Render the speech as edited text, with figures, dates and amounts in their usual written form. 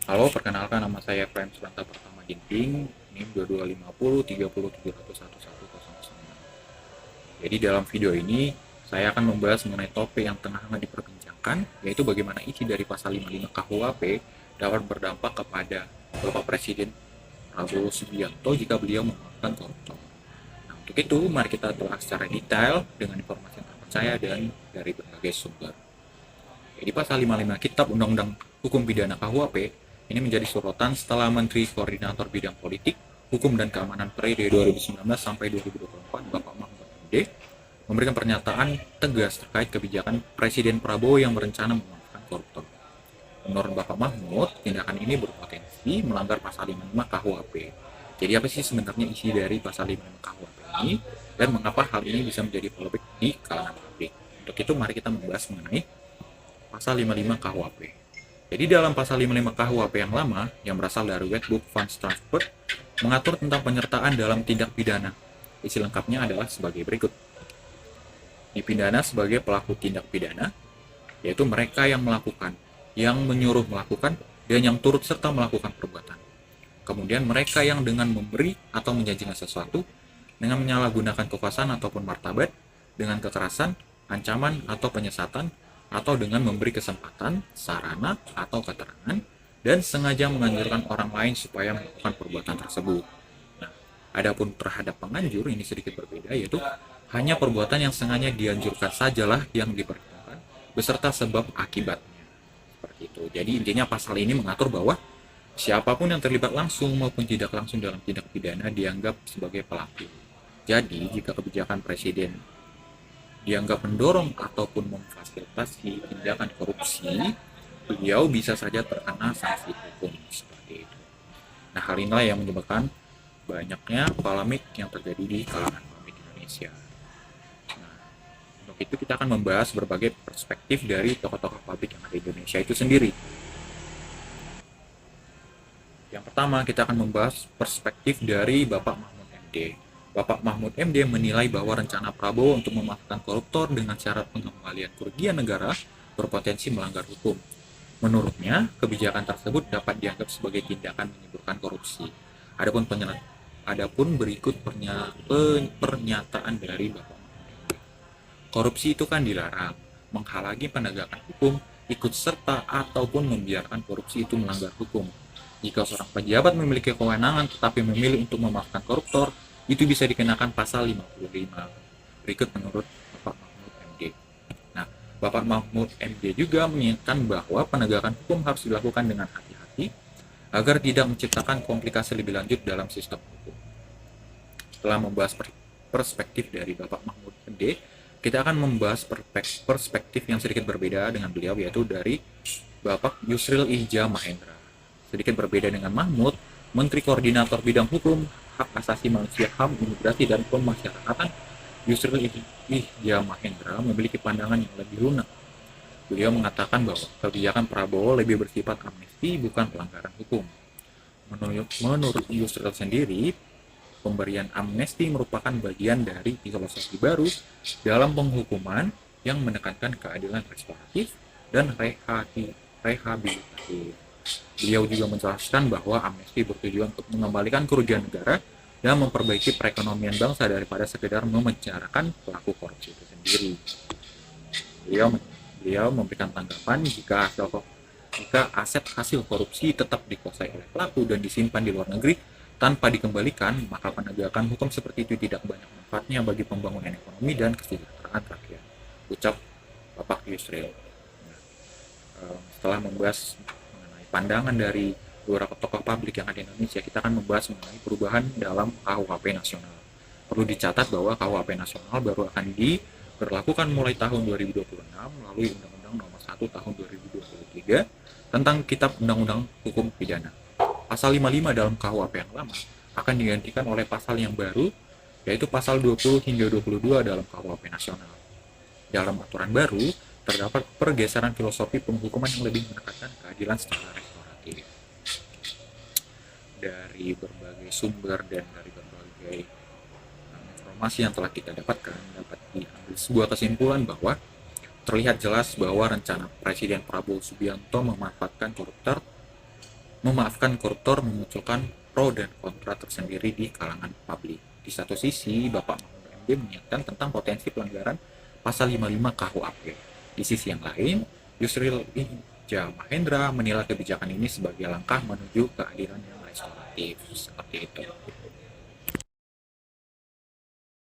Halo, perkenalkan nama saya Prime Suranta Pertama Ginting, NIM 225030301110. Jadi dalam video ini, saya akan membahas mengenai topik yang tengah hangat diperbincangkan, yaitu bagaimana isi dari pasal 55 KUHP dapat berdampak kepada Bapak Presiden Prabowo Subianto jika beliau memaafkan koruptor. Nah, untuk itu, mari kita telah secara detail dengan informasi yang terpercaya dan dari berbagai sumber. Jadi pasal 55 Kitab Undang-Undang Hukum Pidana KUHP ini menjadi sorotan setelah Menteri Koordinator Bidang Politik, Hukum dan Keamanan periode 2019 sampai 2024 Bapak Mahfud MD memberikan pernyataan tegas terkait kebijakan Presiden Prabowo yang berencana memaafkan koruptor. Menurut Bapak Mahfud, tindakan ini berpotensi melanggar pasal 55 KUHP. Jadi apa sih sebenarnya isi dari pasal 55 KUHP ini dan mengapa hal ini bisa menjadi polemik di kalangan publik? Untuk itu mari kita membahas mengenai pasal 55 KUHP. Jadi dalam pasal 55 KUHP yang lama, yang berasal dari Wet Book Funds Transfer, mengatur tentang penyertaan dalam tindak pidana. Isi lengkapnya adalah sebagai berikut. Dipidana sebagai pelaku tindak pidana, yaitu mereka yang melakukan, yang menyuruh melakukan, dan yang turut serta melakukan perbuatan. Kemudian mereka yang dengan memberi atau menjanjikan sesuatu, dengan menyalahgunakan kekuasaan ataupun martabat, dengan kekerasan, ancaman, atau penyesatan, atau dengan memberi kesempatan, sarana, atau keterangan, dan sengaja menganjurkan orang lain supaya melakukan perbuatan tersebut. Nah, adapun terhadap penganjur ini sedikit berbeda, yaitu hanya perbuatan yang sengaja dianjurkan sajalah yang diperintahkan, beserta sebab akibatnya. Seperti itu. Jadi intinya pasal ini mengatur bahwa siapapun yang terlibat langsung maupun tidak langsung dalam tindak pidana dianggap sebagai pelaku. Jadi, jika kebijakan presiden dianggap mendorong ataupun memfasilitasi tindakan korupsi, beliau bisa saja terkena sanksi hukum seperti itu. Nah, hal inilah yang menyebabkan banyaknya polemik yang terjadi di kalangan publik Indonesia. Nah, untuk itu kita akan membahas berbagai perspektif dari tokoh-tokoh publik yang ada di Indonesia itu sendiri. Yang pertama, kita akan membahas perspektif dari Bapak Mahfud MD. Bapak Mahfud MD menilai bahwa rencana Prabowo untuk memaafkan koruptor dengan syarat pengembalian kerugian negara berpotensi melanggar hukum. Menurutnya, kebijakan tersebut dapat dianggap sebagai tindakan menyuburkan korupsi. Adapun berikut pernyataan dari Bapak Mahfud MD. Korupsi itu kan dilarang, menghalangi penegakan hukum, ikut serta ataupun membiarkan korupsi itu melanggar hukum. Jika seorang pejabat memiliki kewenangan tetapi memilih untuk memaafkan koruptor, itu bisa dikenakan pasal 55. Berikut menurut Bapak Mahfud MD. Nah, Bapak Mahfud MD juga mengingatkan bahwa penegakan hukum harus dilakukan dengan hati-hati agar tidak menciptakan komplikasi lebih lanjut dalam sistem hukum. Setelah membahas perspektif dari Bapak Mahfud MD, kita akan membahas perspektif yang sedikit berbeda dengan beliau, yaitu dari Bapak Yusril Ijza Mahendra. Sedikit berbeda dengan Mahfud, Menteri Koordinator Bidang Hukum, Hak Asasi Manusia, HAM, Imigrasi, dan Pemasyarakatan, Yusril Ijza Mahendra memiliki pandangan yang lebih lunak. Beliau mengatakan bahwa kebijakan Prabowo lebih bersifat amnesti, bukan pelanggaran hukum. Menurut Yusril sendiri, pemberian amnesti merupakan bagian dari filosofi baru dalam penghukuman yang menekankan keadilan restoratif dan rehabilitatif. Beliau juga menjelaskan bahwa amnesti bertujuan untuk mengembalikan kerugian negara dan memperbaiki perekonomian bangsa daripada sekedar memenjarakan pelaku korupsi itu sendiri. Beliau memberikan tanggapan jika aset hasil korupsi tetap dikuasai oleh pelaku dan disimpan di luar negeri tanpa dikembalikan, maka penegakan hukum seperti itu tidak banyak manfaatnya bagi pembangunan ekonomi dan kesejahteraan rakyat, ucap Bapak Yusril. Setelah membahas pandangan dari beberapa tokoh publik yang ada di Indonesia, kita akan membahas mengenai perubahan dalam KUHP nasional. Perlu dicatat bahwa KUHP nasional baru akan diberlakukan mulai tahun 2026 melalui Undang-Undang Nomor 1 Tahun 2023 tentang Kitab Undang-Undang Hukum Pidana. Pasal 55 dalam KUHP yang lama akan digantikan oleh pasal yang baru, yaitu pasal 20 hingga 22 dalam KUHP nasional. Dalam aturan baru, terdapat pergeseran filosofi penghukuman yang lebih menekankan keadilan secara restoratif. Dari berbagai sumber dan dari berbagai informasi yang telah kita dapatkan, dapat diambil sebuah kesimpulan bahwa terlihat jelas bahwa rencana Presiden Prabowo Subianto memanfaatkan koruptor memaafkan koruptor memunculkan pro dan kontra tersendiri di kalangan publik. Di satu sisi, Bapak Mahfud MD mengingatkan tentang potensi pelanggaran pasal 55 KUHP. Di sisi yang lain, Yusril Ija Mahendra menilai kebijakan ini sebagai langkah menuju keadilan yang restoratif. Seperti itu.